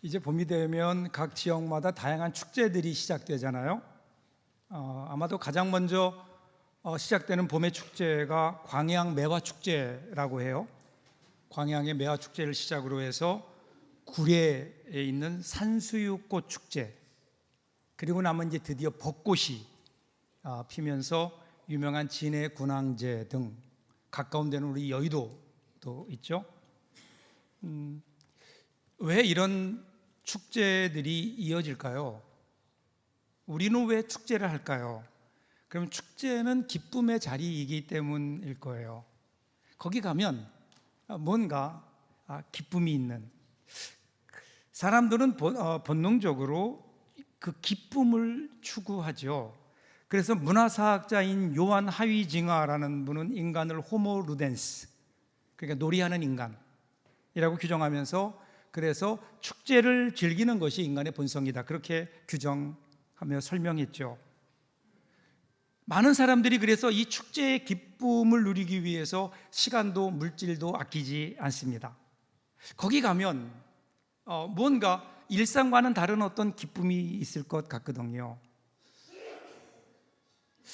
이제 봄이 되면 각 지역마다 다양한 축제들이 시작되잖아요. 아마도 가장 먼저 시작되는 봄의 축제가 광양 매화축제라고 해요. 광양의 매화축제를 시작으로 해서 구례에 있는 산수유꽃 축제, 그리고 나면 이제 드디어 벚꽃이 피면서 유명한 진해 군항제 등 가까운 데는 우리 여의도도 있죠. 왜 이런 축제들이 이어질까요? 우리는 왜 축제를 할까요? 그럼 축제는 기쁨의 자리이기 때문일 거예요. 거기 가면 뭔가 기쁨이 있는, 사람들은 본능적으로 그 기쁨을 추구하죠. 그래서 문화사학자인 요한 하위징하라는 분은 인간을 호모 루덴스, 그러니까 놀이하는 인간이라고 규정하면서, 그래서 축제를 즐기는 것이 인간의 본성이다, 그렇게 규정하며 설명했죠. 많은 사람들이 그래서 이 축제의 기쁨을 누리기 위해서 시간도 물질도 아끼지 않습니다. 거기 가면 뭔가 일상과는 다른 어떤 기쁨이 있을 것 같거든요.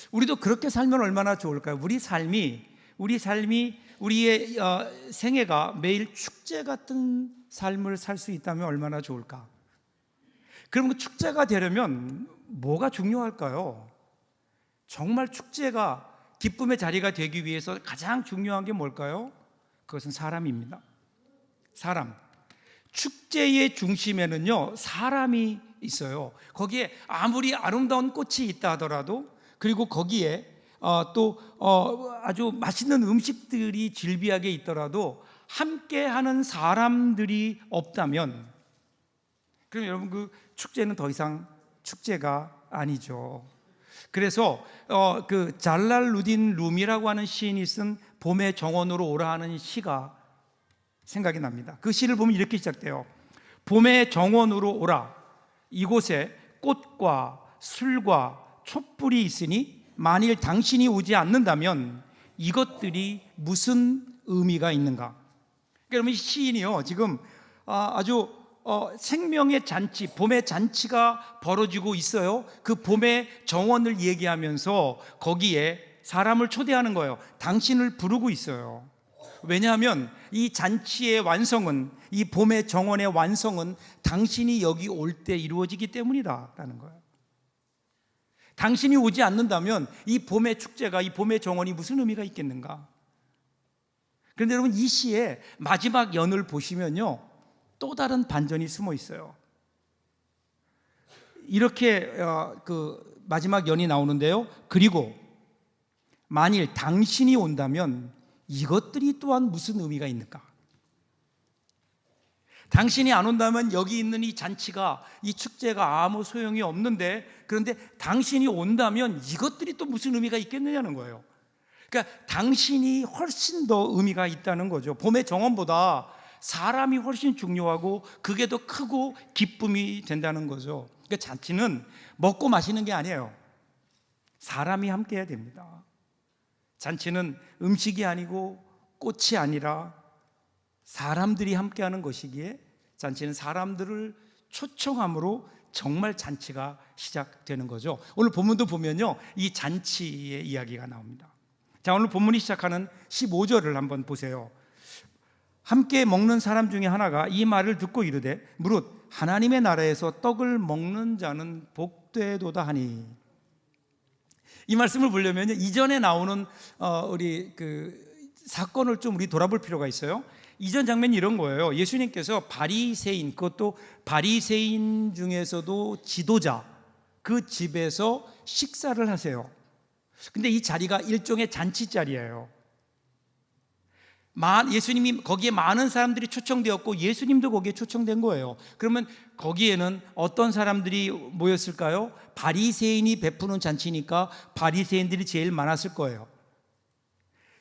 우리도 그렇게 살면 얼마나 좋을까요? 우리 삶이 우리의 생애가 매일 축제 같은 삶을 살 수 있다면 얼마나 좋을까? 그럼 그 축제가 되려면 뭐가 중요할까요? 정말 축제가 기쁨의 자리가 되기 위해서 가장 중요한 게 뭘까요? 그것은 사람입니다. 사람. 축제의 중심에는요, 사람이 있어요. 거기에 아무리 아름다운 꽃이 있다 하더라도, 그리고 거기에 또 아주 맛있는 음식들이 즐비하게 있더라도 함께하는 사람들이 없다면, 그럼 여러분 그 축제는 더 이상 축제가 아니죠. 그래서 그 잘랄루딘 룸이라고 하는 시인이 쓴 봄의 정원으로 오라 하는 시가 생각이 납니다. 그 시를 보면 이렇게 시작돼요. 봄의 정원으로 오라. 이곳에 꽃과 술과 촛불이 있으니 만일 당신이 오지 않는다면 이것들이 무슨 의미가 있는가? 그러면 이 시인이요, 지금 아주 생명의 잔치, 봄의 잔치가 벌어지고 있어요. 그 봄의 정원을 얘기하면서 거기에 사람을 초대하는 거예요. 당신을 부르고 있어요. 왜냐하면 이 잔치의 완성은, 이 봄의 정원의 완성은 당신이 여기 올 때 이루어지기 때문이다 라는 거예요. 당신이 오지 않는다면 이 봄의 축제가, 이 봄의 정원이 무슨 의미가 있겠는가? 그런데 여러분, 이 시의 마지막 연을 보시면요, 또 다른 반전이 숨어 있어요. 이렇게 그 마지막 연이 나오는데요. 그리고 만일 당신이 온다면 이것들이 또한 무슨 의미가 있는가? 당신이 안 온다면 여기 있는 이 잔치가, 이 축제가 아무 소용이 없는데, 그런데 당신이 온다면 이것들이 또 무슨 의미가 있겠느냐는 거예요. 그러니까 당신이 훨씬 더 의미가 있다는 거죠. 봄의 정원보다 사람이 훨씬 중요하고 그게 더 크고 기쁨이 된다는 거죠. 그러니까 잔치는 먹고 마시는 게 아니에요. 사람이 함께 해야 됩니다. 잔치는 음식이 아니고 꽃이 아니라 사람들이 함께하는 것이기에 잔치는 사람들을 초청함으로 정말 잔치가 시작되는 거죠. 오늘 본문도 보면요, 이 잔치의 이야기가 나옵니다. 자, 오늘 본문이 시작하는 15절을 한번 보세요. 함께 먹는 사람 중에 하나가 이 말을 듣고 이르되 무릇 하나님의 나라에서 떡을 먹는 자는 복되도다 하니. 이 말씀을 보려면 이전에 나오는 우리 그 사건을 좀 우리 돌아볼 필요가 있어요. 이전 장면이 이런 거예요. 예수님께서 바리새인, 그것도 바리새인 중에서도 지도자, 그 집에서 식사를 하세요. 근데 이 자리가 일종의 잔치 자리예요. 예수님이 거기에 많은 사람들이 초청되었고 예수님도 거기에 초청된 거예요. 그러면 거기에는 어떤 사람들이 모였을까요? 바리새인이 베푸는 잔치니까 바리새인들이 제일 많았을 거예요.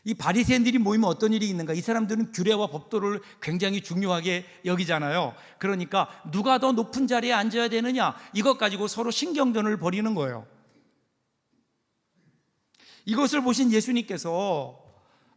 이 바리새인들이 모이면 어떤 일이 있는가? 이 사람들은 규례와 법도를 굉장히 중요하게 여기잖아요. 그러니까 누가 더 높은 자리에 앉아야 되느냐, 이것 가지고 서로 신경전을 벌이는 거예요. 이것을 보신 예수님께서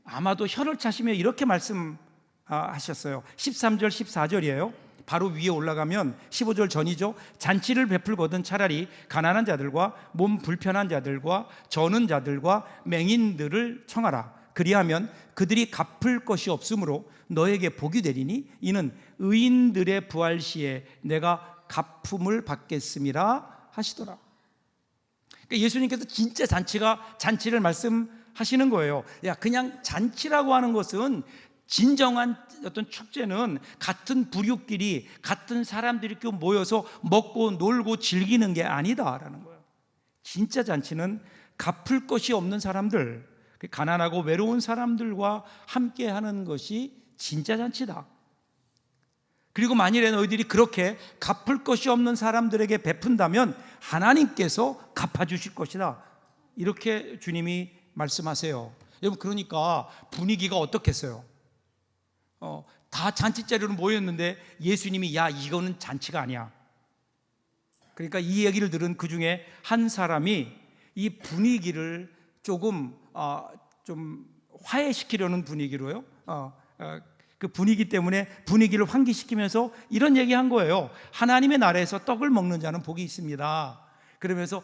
아마도 혀를 차시며 이렇게 말씀하셨어요. 13절 14절이에요 바로 위에 올라가면 15절 전이죠. 잔치를 베풀거든 차라리 가난한 자들과 몸 불편한 자들과 저는 자들과 맹인들을 청하라. 그리하면 그들이 갚을 것이 없으므로 너에게 복이 되리니 이는 의인들의 부활 시에 내가 갚음을 받겠음이라 하시더라. 그러니까 예수님께서 진짜 잔치를 말씀하시는 거예요. 야, 그냥 잔치라고 하는 것은, 진정한 어떤 축제는 같은 부류끼리 같은 사람들이 모여서 먹고 놀고 즐기는 게 아니다라는 거예요. 진짜 잔치는 갚을 것이 없는 사람들, 가난하고 외로운 사람들과 함께 하는 것이 진짜 잔치다. 그리고 만일에 너희들이 그렇게 갚을 것이 없는 사람들에게 베푼다면 하나님께서 갚아주실 것이다. 이렇게 주님이 말씀하세요. 여러분, 그러니까 분위기가 어떻겠어요? 다 잔치자리로 모였는데 예수님이 야, 이거는 잔치가 아니야. 그러니까 이 얘기를 들은 그 중에 한 사람이 이 분위기를 좀 화해시키려는 분위기로요. 그 분위기 때문에 분위기를 환기시키면서 이런 얘기한 거예요. 하나님의 나라에서 떡을 먹는 자는 복이 있습니다. 그러면서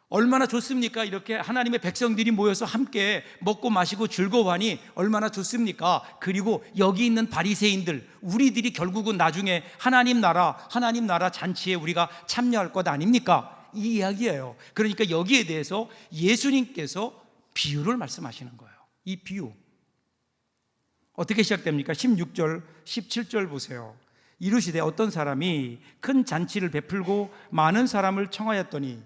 얼마나 좋습니까? 이렇게 하나님의 백성들이 모여서 함께 먹고 마시고 즐거워하니 얼마나 좋습니까? 그리고 여기 있는 바리새인들, 우리들이 결국은 나중에 하나님 나라 잔치에 우리가 참여할 것 아닙니까? 이 이야기예요. 그러니까 여기에 대해서 예수님께서 비유를 말씀하시는 거예요. 이 비유 어떻게 시작됩니까? 16절, 17절 보세요. 이르시되 어떤 사람이 큰 잔치를 베풀고 많은 사람을 청하였더니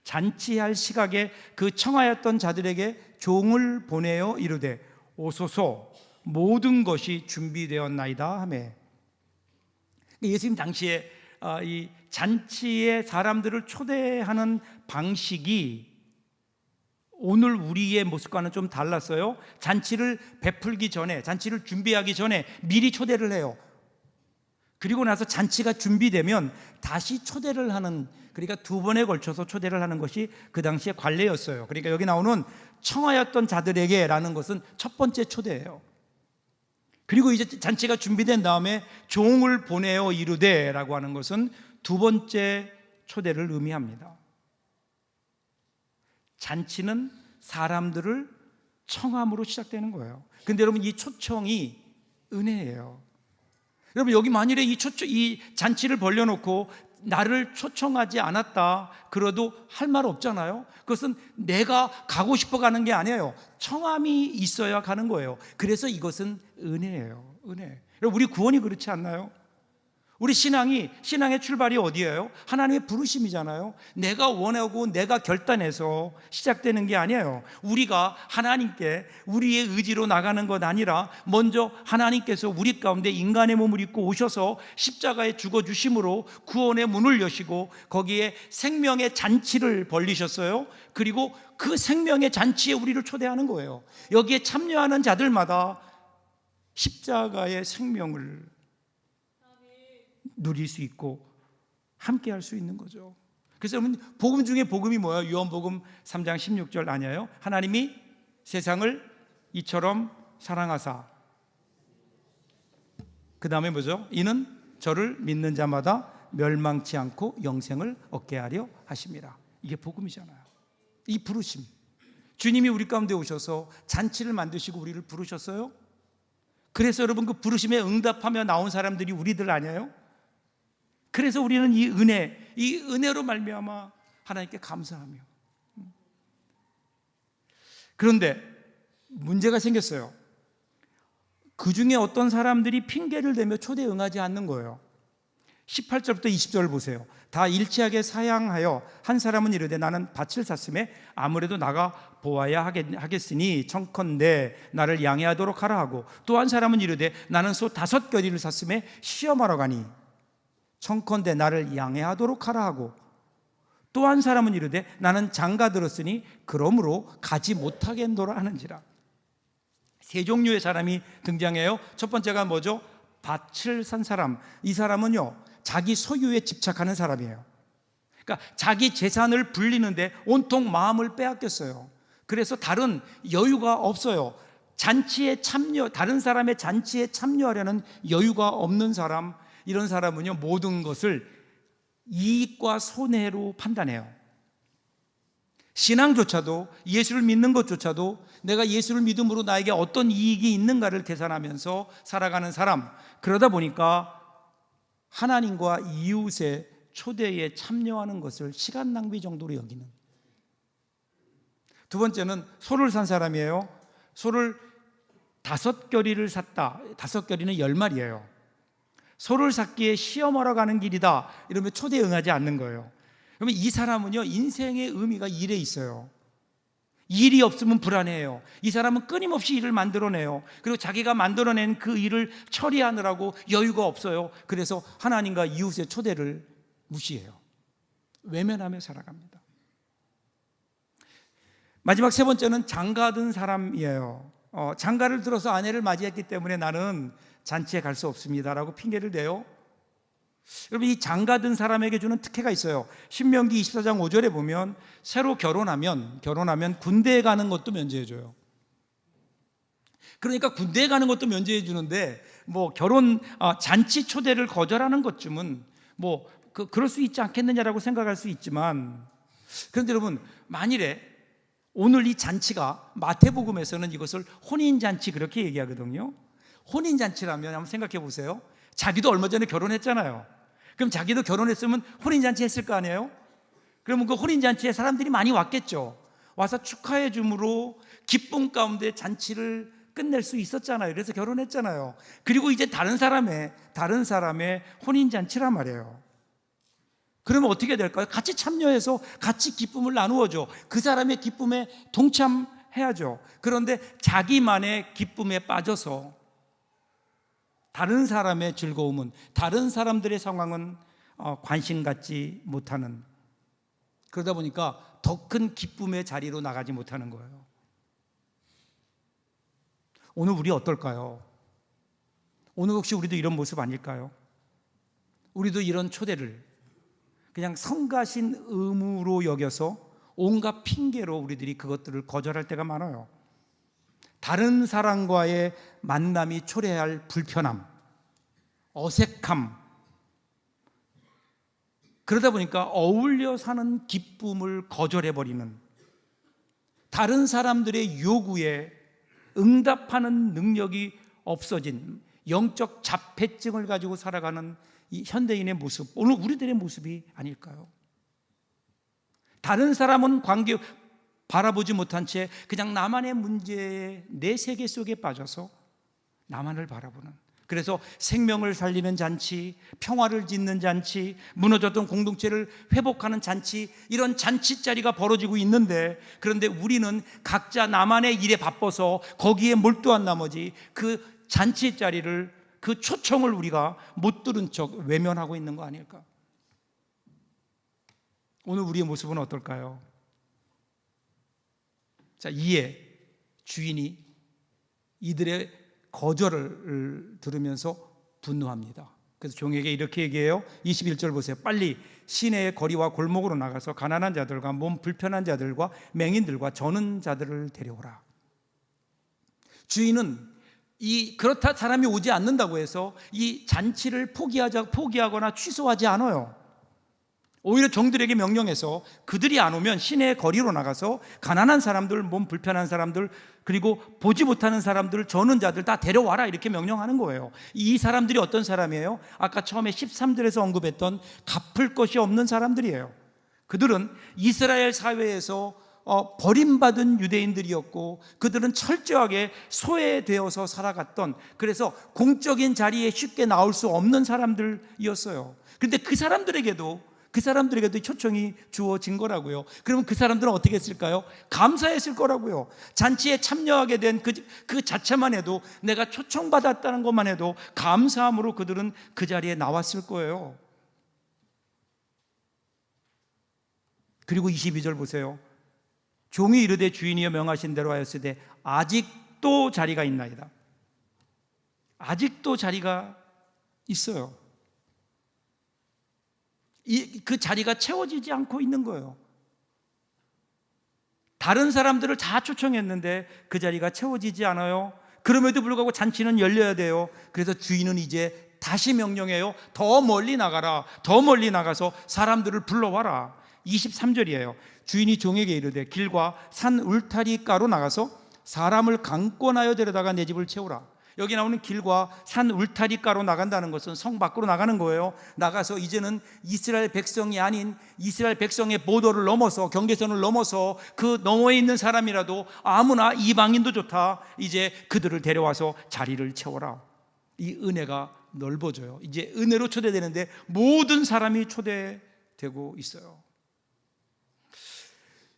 잔치할 시각에 그 청하였던 자들에게 종을 보내어 이르되 오소서 모든 것이 준비되었나이다 하매. 예수님 당시에 이 잔치에 사람들을 초대하는 방식이 오늘 우리의 모습과는 좀 달랐어요. 잔치를 베풀기 전에, 잔치를 준비하기 전에 미리 초대를 해요. 그리고 나서 잔치가 준비되면 다시 초대를 하는, 그러니까 두 번에 걸쳐서 초대를 하는 것이 그 당시의 관례였어요. 그러니까 여기 나오는 청하였던 자들에게 라는 것은 첫 번째 초대예요. 그리고 이제 잔치가 준비된 다음에 종을 보내어 이르되 라고 하는 것은 두 번째 초대를 의미합니다. 잔치는 사람들을 청함으로 시작되는 거예요. 근데 여러분, 이 초청이 은혜예요. 여러분, 여기 만일에 이 잔치를 벌려놓고 나를 초청하지 않았다 그래도 할 말 없잖아요. 그것은 내가 가고 싶어 가는 게 아니에요. 청함이 있어야 가는 거예요. 그래서 이것은 은혜예요. 은혜. 여러분, 우리 구원이 그렇지 않나요? 우리 신앙의 출발이 어디예요? 하나님의 부르심이잖아요. 내가 원하고 내가 결단해서 시작되는 게 아니에요. 우리가 하나님께 우리의 의지로 나가는 것 아니라 먼저 하나님께서 우리 가운데 인간의 몸을 입고 오셔서 십자가에 죽어주심으로 구원의 문을 여시고 거기에 생명의 잔치를 벌리셨어요. 그리고 그 생명의 잔치에 우리를 초대하는 거예요. 여기에 참여하는 자들마다 십자가의 생명을 누릴 수 있고 함께 할 수 있는 거죠. 그래서 여러분, 복음 중에 복음이 뭐예요? 요한복음 3장 16절 아니에요? 하나님이 세상을 이처럼 사랑하사, 그 다음에 뭐죠? 이는 저를 믿는 자마다 멸망치 않고 영생을 얻게 하려 하심이라. 이게 복음이잖아요. 이 부르심, 주님이 우리 가운데 오셔서 잔치를 만드시고 우리를 부르셨어요. 그래서 여러분, 그 부르심에 응답하며 나온 사람들이 우리들 아니에요? 그래서 우리는 이 은혜로 말미암아 하나님께 감사하며. 그런데 문제가 생겼어요. 그 중에 어떤 사람들이 핑계를 대며 초대에 응하지 않는 거예요. 18절부터 20절을 보세요. 다 일치하게 사양하여 한 사람은 이르되 나는 밭을 샀음에 아무래도 나가 보아야 하겠으니 청컨대 나를 양해하도록 하라 하고, 또 한 사람은 이르되 나는 소 5겨리를 샀음에 시험하러 가니 청컨대 나를 양해하도록 하라 하고, 또 한 사람은 이르되 나는 장가 들었으니 그러므로 가지 못하겠노라 하는지라. 세 종류의 사람이 등장해요. 첫 번째가 뭐죠? 밭을 산 사람. 이 사람은요, 자기 소유에 집착하는 사람이에요. 그러니까 자기 재산을 불리는데 온통 마음을 빼앗겼어요. 그래서 다른 여유가 없어요. 잔치에 참여, 다른 사람의 잔치에 참여하려는 여유가 없는 사람. 이런 사람은요, 모든 것을 이익과 손해로 판단해요. 신앙조차도, 예수를 믿는 것조차도 내가 예수를 믿음으로 나에게 어떤 이익이 있는가를 계산하면서 살아가는 사람. 그러다 보니까 하나님과 이웃의 초대에 참여하는 것을 시간 낭비 정도로 여기는. 두 번째는 소를 산 사람이에요. 소를 5겨리를 샀다. 5겨리는 10마리예요. 소를 샀기에 시험하러 가는 길이다 이러면 초대에 응하지 않는 거예요. 그러면 이 사람은요, 인생의 의미가 일에 있어요. 일이 없으면 불안해요. 이 사람은 끊임없이 일을 만들어내요. 그리고 자기가 만들어낸 그 일을 처리하느라고 여유가 없어요. 그래서 하나님과 이웃의 초대를 무시해요. 외면하며 살아갑니다. 마지막 세 번째는 장가든 사람이에요. 장가를 들어서 아내를 맞이했기 때문에 나는 잔치에 갈 수 없습니다라고 핑계를 대요. 여러분, 이 장가든 사람에게 주는 특혜가 있어요. 신명기 24장 5절에 보면 새로 결혼하면 군대에 가는 것도 면제해줘요. 그러니까 군대에 가는 것도 면제해 주는데 뭐 잔치 초대를 거절하는 것쯤은 그럴 수 있지 않겠느냐라고 생각할 수 있지만, 그런데 여러분, 만일에 오늘 이 잔치가 마태복음에서는 이것을 혼인잔치 그렇게 얘기하거든요. 혼인잔치라면 한번 생각해 보세요. 자기도 얼마 전에 결혼했잖아요. 그럼 자기도 결혼했으면 혼인잔치 했을 거 아니에요? 그러면 그 혼인잔치에 사람들이 많이 왔겠죠. 와서 축하해 줌으로 기쁨 가운데 잔치를 끝낼 수 있었잖아요. 그래서 결혼했잖아요. 그리고 이제 다른 사람의 혼인잔치란 말이에요. 그러면 어떻게 될까요? 같이 참여해서 같이 기쁨을 나누어줘. 그 사람의 기쁨에 동참해야죠. 그런데 자기만의 기쁨에 빠져서 다른 사람의 즐거움은, 다른 사람들의 상황은 관심 갖지 못하는, 그러다 보니까 더 큰 기쁨의 자리로 나가지 못하는 거예요. 오늘 우리 어떨까요? 오늘 혹시 우리도 이런 모습 아닐까요? 우리도 이런 초대를 그냥 성가신 의무로 여겨서 온갖 핑계로 우리들이 그것들을 거절할 때가 많아요. 다른 사람과의 만남이 초래할 불편함, 어색함, 그러다 보니까 어울려 사는 기쁨을 거절해버리는, 다른 사람들의 요구에 응답하는 능력이 없어진 영적 자폐증을 가지고 살아가는 이 현대인의 모습, 오늘 우리들의 모습이 아닐까요? 다른 사람은 바라보지 못한 채 그냥 나만의 문제에 내 세계 속에 빠져서 나만을 바라보는, 그래서 생명을 살리는 잔치, 평화를 짓는 잔치, 무너졌던 공동체를 회복하는 잔치, 이런 잔치 자리가 벌어지고 있는데, 그런데 우리는 각자 나만의 일에 바빠서 거기에 몰두한 나머지 그 잔치 자리를, 그 초청을 우리가 못 들은 척 외면하고 있는 거 아닐까? 오늘 우리의 모습은 어떨까요? 자, 이에 주인이 이들의 거절을 들으면서 분노합니다. 그래서 종에게 이렇게 얘기해요. 21절 보세요. 빨리 시내의 거리와 골목으로 나가서 가난한 자들과 몸 불편한 자들과 맹인들과 저는 자들을 데려오라. 주인은 그렇다 사람이 오지 않는다고 해서 이 잔치를 포기하거나 취소하지 않아요. 오히려 종들에게 명령해서 그들이 안 오면 시내의 거리로 나가서 가난한 사람들, 몸 불편한 사람들, 그리고 보지 못하는 사람들, 저는 자들 다 데려와라, 이렇게 명령하는 거예요. 이 사람들이 어떤 사람이에요? 아까 처음에 13절에서 언급했던 갚을 것이 없는 사람들이에요. 그들은 이스라엘 사회에서 버림받은 유대인들이었고, 그들은 철저하게 소외되어서 살아갔던, 그래서 공적인 자리에 쉽게 나올 수 없는 사람들이었어요. 그런데 그 사람들에게도 초청이 주어진 거라고요. 그러면 그 사람들은 어떻게 했을까요? 감사했을 거라고요. 잔치에 참여하게 된 그 자체만 해도, 내가 초청받았다는 것만 해도 감사함으로 그들은 그 자리에 나왔을 거예요. 그리고 22절 보세요. 종이 이르되 주인이여 명하신 대로 하였으되 아직도 자리가 있나이다. 아직도 자리가 있어요. 그 자리가 채워지지 않고 있는 거예요. 다른 사람들을 다 초청했는데 그 자리가 채워지지 않아요. 그럼에도 불구하고 잔치는 열려야 돼요. 그래서 주인은 이제 다시 명령해요. 더 멀리 나가라. 더 멀리 나가서 사람들을 불러와라. 23절이에요. 주인이 종에게 이르되 길과 산 울타리가로 나가서 사람을 강권하여 데려다가 내 집을 채우라. 여기 나오는 길과 산 울타리가로 나간다는 것은 성 밖으로 나가는 거예요. 나가서 이제는 이스라엘 백성이 아닌 이스라엘 백성의 보더를 넘어서, 경계선을 넘어서 그 너머에 있는 사람이라도 아무나 이방인도 좋다. 이제 그들을 데려와서 자리를 채워라. 이 은혜가 넓어져요. 이제 은혜로 초대되는데 모든 사람이 초대되고 있어요.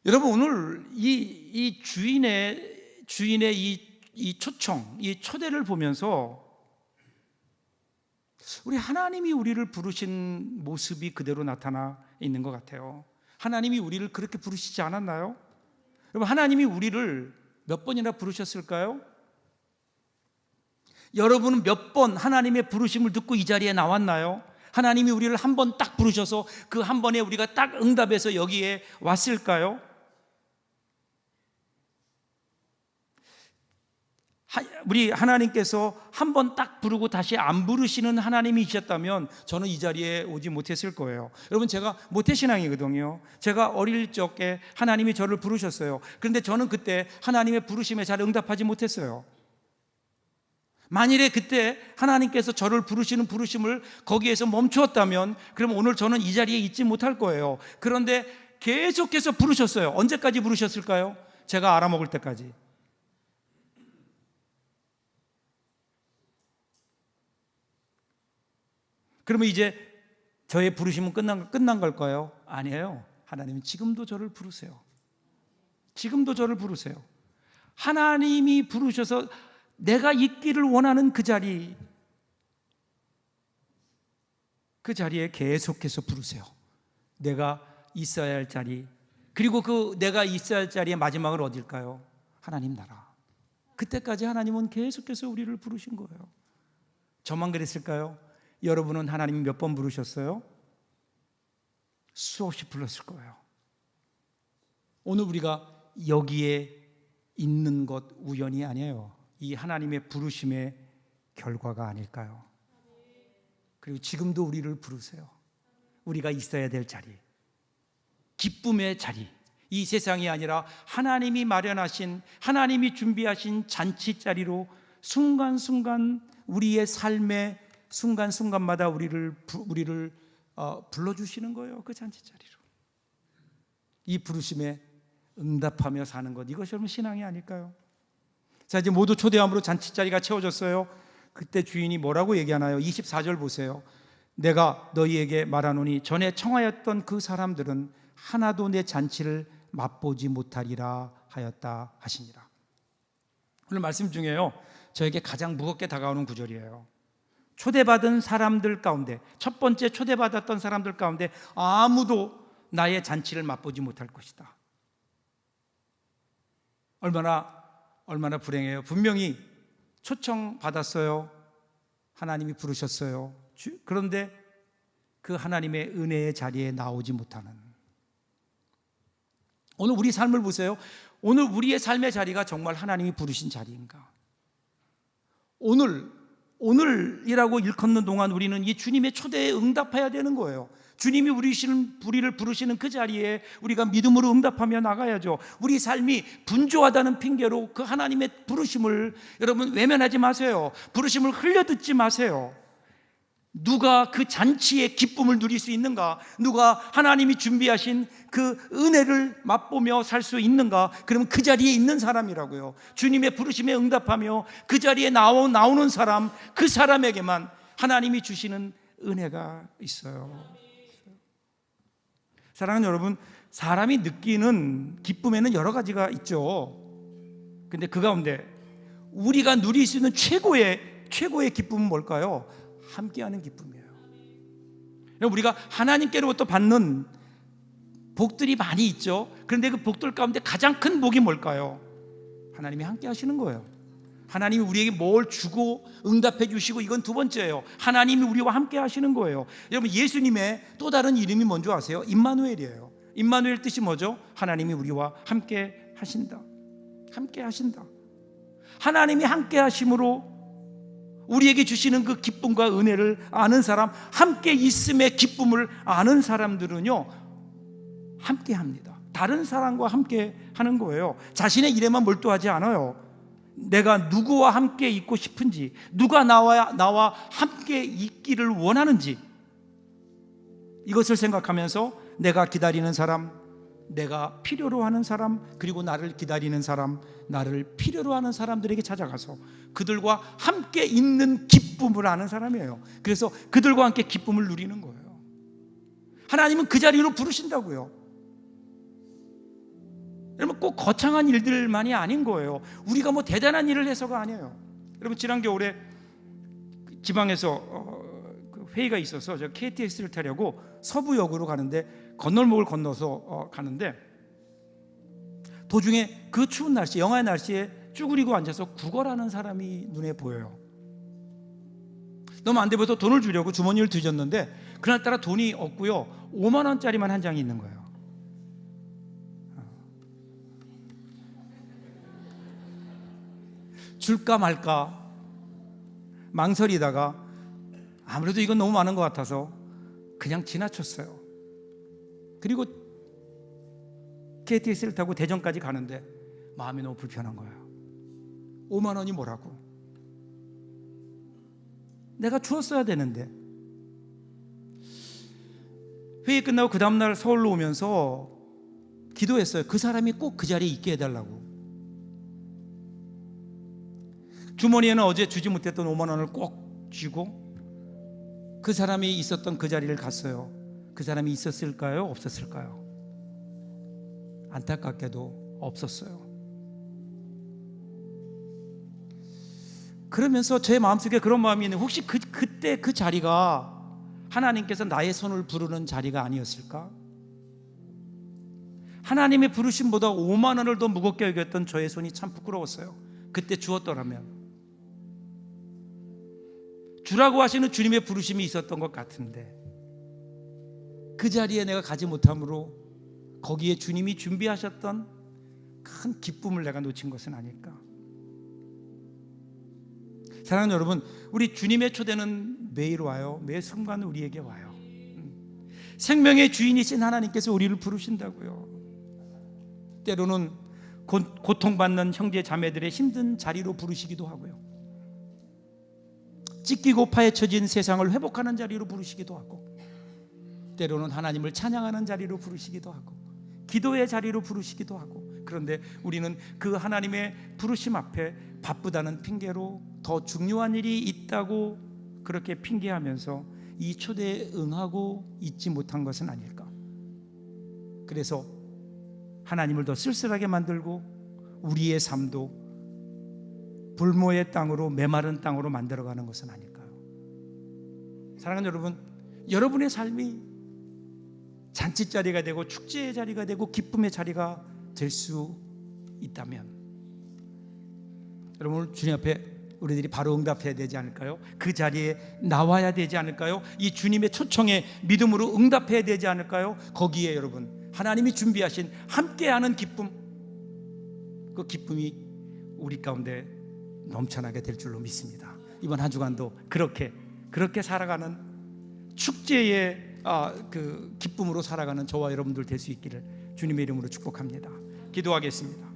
여러분, 오늘 이 주인의 이 초청, 이 초대를 보면서 우리 하나님이 우리를 부르신 모습이 그대로 나타나 있는 것 같아요. 하나님이 우리를 그렇게 부르시지 않았나요? 여러분, 하나님이 우리를 몇 번이나 부르셨을까요? 여러분은 몇 번 하나님의 부르심을 듣고 이 자리에 나왔나요? 하나님이 우리를 한 번 딱 부르셔서 그 한 번에 우리가 딱 응답해서 여기에 왔을까요? 우리 하나님께서 한 번 딱 부르고 다시 안 부르시는 하나님이셨다면 저는 이 자리에 오지 못했을 거예요. 여러분, 제가 모태신앙이거든요. 제가 어릴 적에 하나님이 저를 부르셨어요. 그런데 저는 그때 하나님의 부르심에 잘 응답하지 못했어요. 만일에 그때 하나님께서 저를 부르시는 부르심을 거기에서 멈추었다면 그럼 오늘 저는 이 자리에 있지 못할 거예요. 그런데 계속해서 부르셨어요. 언제까지 부르셨을까요? 제가 알아먹을 때까지. 그러면 이제 저의 부르심은 끝난 걸까요? 아니에요. 하나님은 지금도 저를 부르세요. 지금도 저를 부르세요. 하나님이 부르셔서 내가 있기를 원하는 그 자리에 계속해서 부르세요. 내가 있어야 할 자리, 그리고 그 내가 있어야 할 자리의 마지막은 어딜까요? 하나님 나라. 그때까지 하나님은 계속해서 우리를 부르신 거예요. 저만 그랬을까요? 여러분은 하나님이 몇 번 부르셨어요? 수없이 불렀을 거예요. 오늘 우리가 여기에 있는 것 우연이 아니에요. 이 하나님의 부르심의 결과가 아닐까요? 그리고 지금도 우리를 부르세요. 우리가 있어야 될 자리, 기쁨의 자리, 이 세상이 아니라 하나님이 마련하신, 하나님이 준비하신 잔치자리로 순간순간 우리의 삶의 순간순간마다 우리를 불러주시는 거예요. 그 잔치자리로. 이 부르심에 응답하며 사는 것, 이것이 여러분 신앙이 아닐까요? 자, 이제 모두 초대함으로 잔치자리가 채워졌어요. 그때 주인이 뭐라고 얘기하나요? 24절 보세요. 내가 너희에게 말하노니 전에 청하였던 그 사람들은 하나도 내 잔치를 맛보지 못하리라 하였다 하시니라. 오늘 말씀 중에요, 저에게 가장 무겁게 다가오는 구절이에요. 초대받은 사람들 가운데, 첫 번째 초대받았던 사람들 가운데 아무도 나의 잔치를 맛보지 못할 것이다. 얼마나 불행해요. 분명히 초청받았어요. 하나님이 부르셨어요. 그런데 그 하나님의 은혜의 자리에 나오지 못하는, 오늘 우리 삶을 보세요. 오늘 우리의 삶의 자리가 정말 하나님이 부르신 자리인가? 오늘이라고 일컫는 동안 우리는 이 주님의 초대에 응답해야 되는 거예요. 주님이 우리를 부르시는 그 자리에 우리가 믿음으로 응답하며 나가야죠. 우리 삶이 분주하다는 핑계로 그 하나님의 부르심을 여러분 외면하지 마세요. 부르심을 흘려듣지 마세요. 누가 그 잔치의 기쁨을 누릴 수 있는가? 누가 하나님이 준비하신 그 은혜를 맛보며 살 수 있는가? 그러면 그 자리에 있는 사람이라고요. 주님의 부르심에 응답하며 그 자리에 나오는 사람, 그 사람에게만 하나님이 주시는 은혜가 있어요. 사랑하는 여러분, 사람이 느끼는 기쁨에는 여러 가지가 있죠. 근데 그 가운데 우리가 누릴 수 있는 최고의 기쁨은 뭘까요? 함께하는 기쁨이에요. 우리가 하나님께로부터 받는 복들이 많이 있죠. 그런데 그 복들 가운데 가장 큰 복이 뭘까요? 하나님이 함께 하시는 거예요. 하나님이 우리에게 뭘 주고 응답해 주시고, 이건 두 번째예요. 하나님이 우리와 함께 하시는 거예요. 여러분, 예수님의 또 다른 이름이 뭔지 아세요? 임마누엘이에요. 임마누엘 뜻이 뭐죠? 하나님이 우리와 함께 하신다. 함께 하신다. 하나님이 함께 하심으로 우리에게 주시는 그 기쁨과 은혜를 아는 사람, 함께 있음의 기쁨을 아는 사람들은요, 함께 합니다. 다른 사람과 함께 하는 거예요. 자신의 일에만 몰두하지 않아요. 내가 누구와 함께 있고 싶은지, 누가 나와 함께 있기를 원하는지, 이것을 생각하면서 내가 기다리는 사람, 내가 필요로 하는 사람, 그리고 나를 기다리는 사람, 나를 필요로 하는 사람들에게 찾아가서 그들과 함께 있는 기쁨을 아는 사람이에요. 그래서 그들과 함께 기쁨을 누리는 거예요. 하나님은 그 자리로 부르신다고요. 여러분, 꼭 거창한 일들만이 아닌 거예요. 우리가 뭐 대단한 일을 해서가 아니에요. 여러분, 지난 겨울에 지방에서 회의가 있어서 제가 KTX를 타려고 서부역으로 가는데 건널목을 건너서 가는데 도중에 그 추운 날씨, 영하의 날씨에 쭈그리고 앉아서 구걸하는 사람이 눈에 보여요. 너무 안 돼서 돈을 주려고 주머니를 뒤졌는데 그날따라 돈이 없고요, 5만 원짜리만 한 장이 있는 거예요. 줄까 말까 망설이다가 아무래도 이건 너무 많은 것 같아서 그냥 지나쳤어요. 그리고 KTX를 타고 대전까지 가는데 마음이 너무 불편한 거예요. 5만 원이 뭐라고? 내가 주었어야 되는데. 회의 끝나고 그 다음날 서울로 오면서 기도했어요. 그 사람이 꼭 그 자리에 있게 해달라고. 주머니에는 어제 주지 못했던 5만 원을 꼭 쥐고 그 사람이 있었던 그 자리를 갔어요. 그 사람이 있었을까요? 없었을까요? 안타깝게도 없었어요. 그러면서 제 마음속에 그런 마음이 있는, 혹시 그때 그 자리가 하나님께서 나의 손을 부르는 자리가 아니었을까? 하나님의 부르심보다 5만 원을 더 무겁게 여겼던 저의 손이 참 부끄러웠어요. 그때 주었더라면. 주라고 하시는 주님의 부르심이 있었던 것 같은데 그 자리에 내가 가지 못함으로 거기에 주님이 준비하셨던 큰 기쁨을 내가 놓친 것은 아닐까. 사랑하는 여러분, 우리 주님의 초대는 매일 와요. 매 순간 우리에게 와요. 생명의 주인이신 하나님께서 우리를 부르신다고요. 때로는 고통받는 형제 자매들의 힘든 자리로 부르시기도 하고요, 찢기고 파헤쳐진 세상을 회복하는 자리로 부르시기도 하고, 때로는 하나님을 찬양하는 자리로 부르시기도 하고, 기도의 자리로 부르시기도 하고. 그런데 우리는 그 하나님의 부르심 앞에 바쁘다는 핑계로 더 중요한 일이 있다고 그렇게 핑계하면서 이 초대에 응하고 있지 못한 것은 아닐까. 그래서 하나님을 더 쓸쓸하게 만들고 우리의 삶도 불모의 땅으로, 메마른 땅으로 만들어가는 것은 아닐까요? 사랑하는 여러분, 여러분의 삶이 잔치자리가 되고 축제의 자리가 되고 기쁨의 자리가 될 수 있다면 여러분, 주님 앞에 우리들이 바로 응답해야 되지 않을까요? 그 자리에 나와야 되지 않을까요? 이 주님의 초청에 믿음으로 응답해야 되지 않을까요? 거기에 여러분, 하나님이 준비하신 함께하는 기쁨, 그 기쁨이 우리 가운데 넘쳐나게 될 줄로 믿습니다. 이번 한 주간도 그렇게 살아가는 축제의 그 기쁨으로 살아가는 저와 여러분들 될 수 있기를 주님의 이름으로 축복합니다. 기도하겠습니다.